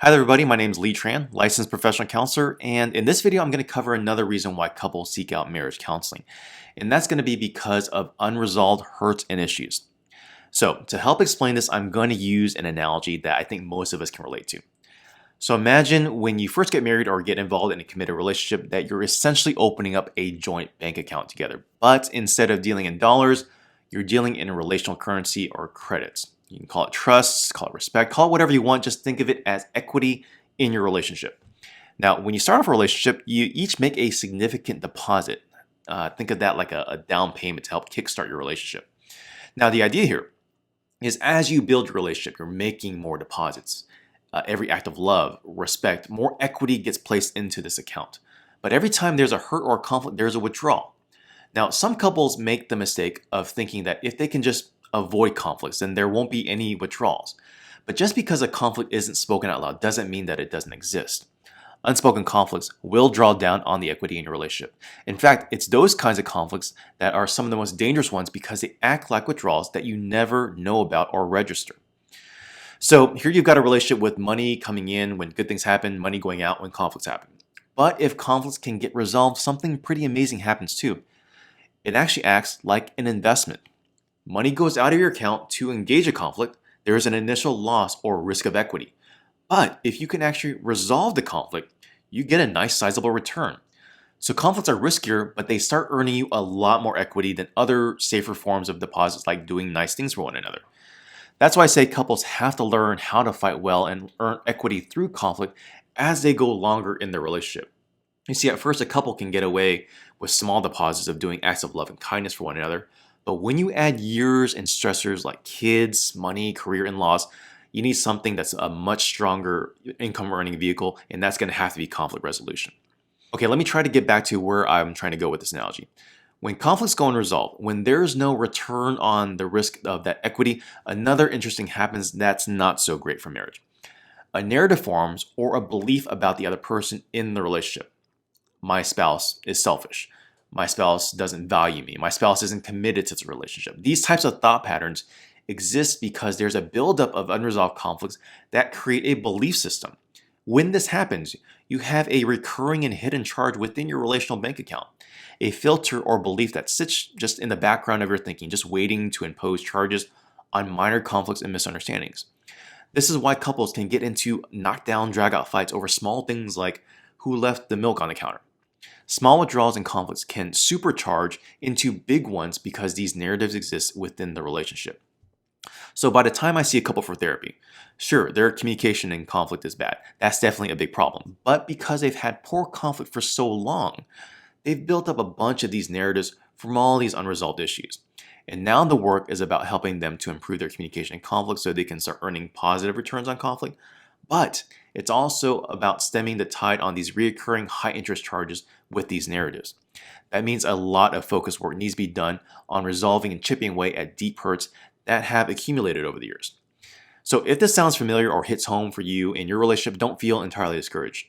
Hi there everybody, my name is Lee Tran, licensed professional counselor, and in this video I'm going to cover another reason why couples seek out marriage counseling. And that's going to be because of unresolved hurts and issues. So to help explain this, I'm going to use an analogy that I think most of us can relate to. So imagine when you first get married or get involved in a committed relationship that you're essentially opening up a joint bank account together. But instead of dealing in dollars, you're dealing in a relational currency or credits. You can call it trust, call it respect, call it whatever you want. Just think of it as equity in your relationship. Now, when you start off a relationship, you each make a significant deposit. Think of that like a down payment to help kickstart your relationship. Now, the idea here is as you build your relationship, you're making more deposits. Every act of love, respect, more equity gets placed into this account. But every time there's a hurt or a conflict, there's a withdrawal. Now, some couples make the mistake of thinking that if they can just avoid conflicts, then there won't be any withdrawals. But just because a conflict isn't spoken out loud doesn't mean that it doesn't exist. Unspoken conflicts will draw down on the equity in your relationship. In fact, it's those kinds of conflicts that are some of the most dangerous ones because they act like withdrawals that you never know about or register. So here you've got a relationship with money coming in when good things happen, money going out when conflicts happen. But if conflicts can get resolved, something pretty amazing happens too. It actually acts like an investment. Money goes out of your account to engage a conflict. There is an initial loss or risk of equity. But if you can actually resolve the conflict, you get a nice sizable return. So conflicts are riskier, but they start earning you a lot more equity than other safer forms of deposits like doing nice things for one another. That's why I say couples have to learn how to fight well and earn equity through conflict as they go longer in their relationship. You see, at first a couple can get away with small deposits of doing acts of love and kindness for one another. But when you add years and stressors like kids, money, career, and loss, you need something that's a much stronger income earning vehicle, and that's going to have to be conflict resolution. Okay, let me try to get back to where I'm trying to go with this analogy. When conflicts go unresolved, when there's no return on the risk of that equity, another interesting happens that's not so great for marriage. A narrative forms or a belief about the other person in the relationship. My spouse is selfish. My spouse doesn't value me. My spouse isn't committed to the relationship. These types of thought patterns exist because there's a buildup of unresolved conflicts that create a belief system. When this happens, you have a recurring and hidden charge within your relational bank account, a filter or belief that sits just in the background of your thinking, just waiting to impose charges on minor conflicts and misunderstandings. This is why couples can get into knockdown, drag-out fights over small things like who left the milk on the counter. Small withdrawals and conflicts can supercharge into big ones because these narratives exist within the relationship. So by the time I see a couple for therapy, sure, their communication and conflict is bad. That's definitely a big problem. But because they've had poor conflict for so long, they've built up a bunch of these narratives from all these unresolved issues. And now the work is about helping them to improve their communication and conflict so they can start earning positive returns on conflict. But it's also about stemming the tide on these reoccurring high interest charges with these narratives. That means a lot of focused work needs to be done on resolving and chipping away at deep hurts that have accumulated over the years. So if this sounds familiar or hits home for you in your relationship, don't feel entirely discouraged.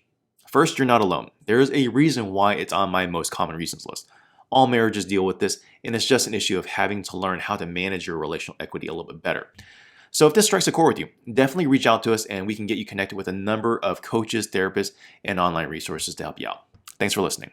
First, you're not alone. There is a reason why it's on my most common reasons list. All marriages deal with this, and it's just an issue of having to learn how to manage your relational equity a little bit better. So if this strikes a chord with you, definitely reach out to us and we can get you connected with a number of coaches, therapists, and online resources to help you out. Thanks for listening.